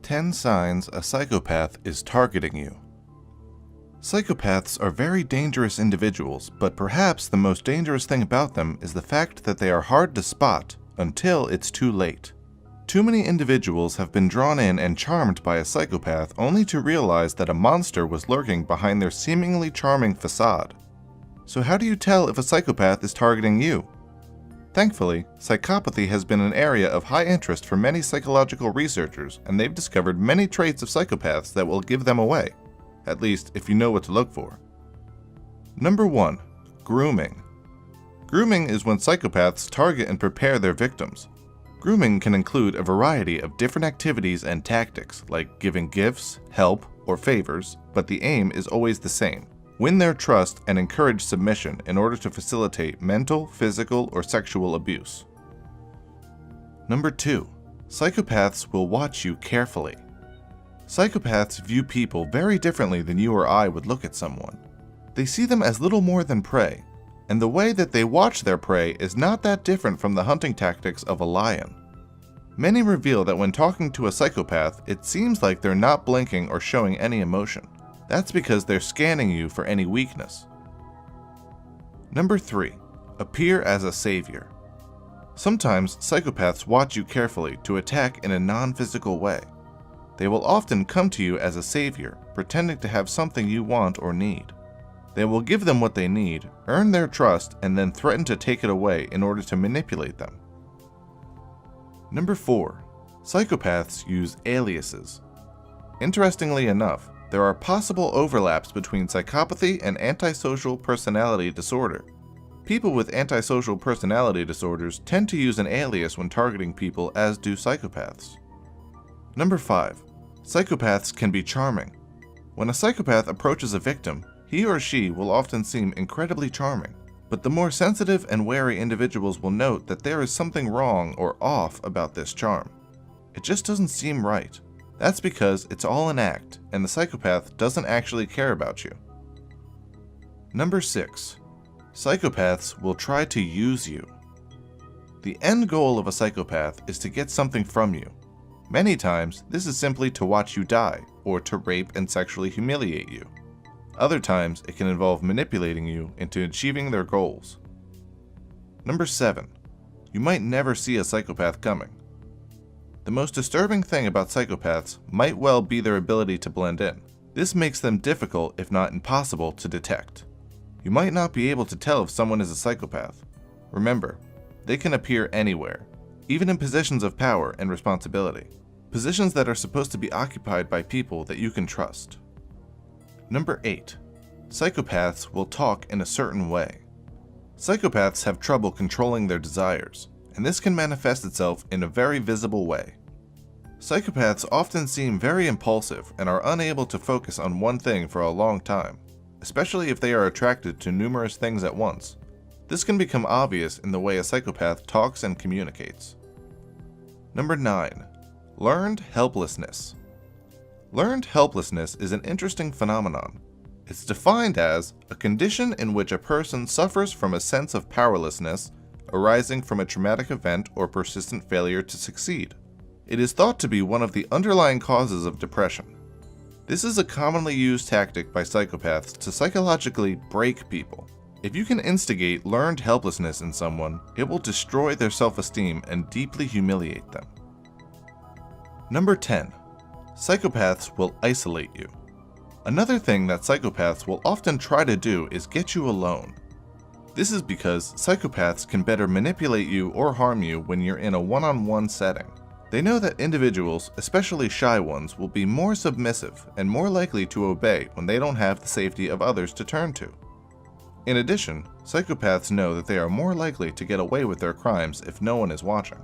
10 signs a psychopath is targeting you. Psychopaths are very dangerous individuals, but perhaps the most dangerous thing about them is the fact that they are hard to spot until it's too late. Too many individuals have been drawn in and charmed by a psychopath only to realize that a monster was lurking behind their seemingly charming facade. So how do you tell if a psychopath is targeting you? Thankfully, psychopathy has been an area of high interest for many psychological researchers, and they've discovered many traits of psychopaths that will give them away, at least if you know what to look for. Number 1. Grooming. Grooming is when psychopaths target and prepare their victims. Grooming can include a variety of different activities and tactics, like giving gifts, help, or favors, but the aim is always the same: win their trust and encourage submission in order to facilitate mental, physical, or sexual abuse. Number 2. Psychopaths will watch you carefully. Psychopaths view people very differently than you or I would look at someone. They see them as little more than prey, and the way that they watch their prey is not that different from the hunting tactics of a lion. Many reveal that when talking to a psychopath, it seems like they're not blinking or showing any emotion. That's because they're scanning you for any weakness. Number 3. Appear as a savior. Sometimes psychopaths watch you carefully to attack in a non-physical way. They will often come to you as a savior, pretending to have something you want or need. They will give them what they need, earn their trust, and then threaten to take it away in order to manipulate them. Number 4. Psychopaths use aliases. Interestingly enough, there are possible overlaps between psychopathy and antisocial personality disorder. People with antisocial personality disorders tend to use an alias when targeting people, as do psychopaths. Number 5. Psychopaths can be charming. When a psychopath approaches a victim, he or she will often seem incredibly charming, but the more sensitive and wary individuals will note that there is something wrong or off about this charm. It just doesn't seem right. That's because it's all an act, and the psychopath doesn't actually care about you. Number 6. Psychopaths will try to use you. The end goal of a psychopath is to get something from you. Many times, this is simply to watch you die, or to rape and sexually humiliate you. Other times, it can involve manipulating you into achieving their goals. Number 7. You might never see a psychopath coming. The most disturbing thing about psychopaths might well be their ability to blend in. This makes them difficult, if not impossible, to detect. You might not be able to tell if someone is a psychopath. Remember, they can appear anywhere, even in positions of power and responsibility, positions that are supposed to be occupied by people that you can trust. Number 8. Psychopaths will talk in a certain way. Psychopaths have trouble controlling their desires, and this can manifest itself in a very visible way. Psychopaths often seem very impulsive and are unable to focus on one thing for a long time, especially if they are attracted to numerous things at once. This can become obvious in the way a psychopath talks and communicates. Number 9. Learned helplessness. Learned helplessness is an interesting phenomenon. It's defined as a condition in which a person suffers from a sense of powerlessness arising from a traumatic event or persistent failure to succeed. It is thought to be one of the underlying causes of depression. This is a commonly used tactic by psychopaths to psychologically break people. If you can instigate learned helplessness in someone, it will destroy their self-esteem and deeply humiliate them. Number 10. Psychopaths will isolate you. Another thing that psychopaths will often try to do is get you alone. This is because psychopaths can better manipulate you or harm you when you're in a one-on-one setting. They know that individuals, especially shy ones, will be more submissive and more likely to obey when they don't have the safety of others to turn to. In addition, psychopaths know that they are more likely to get away with their crimes if no one is watching.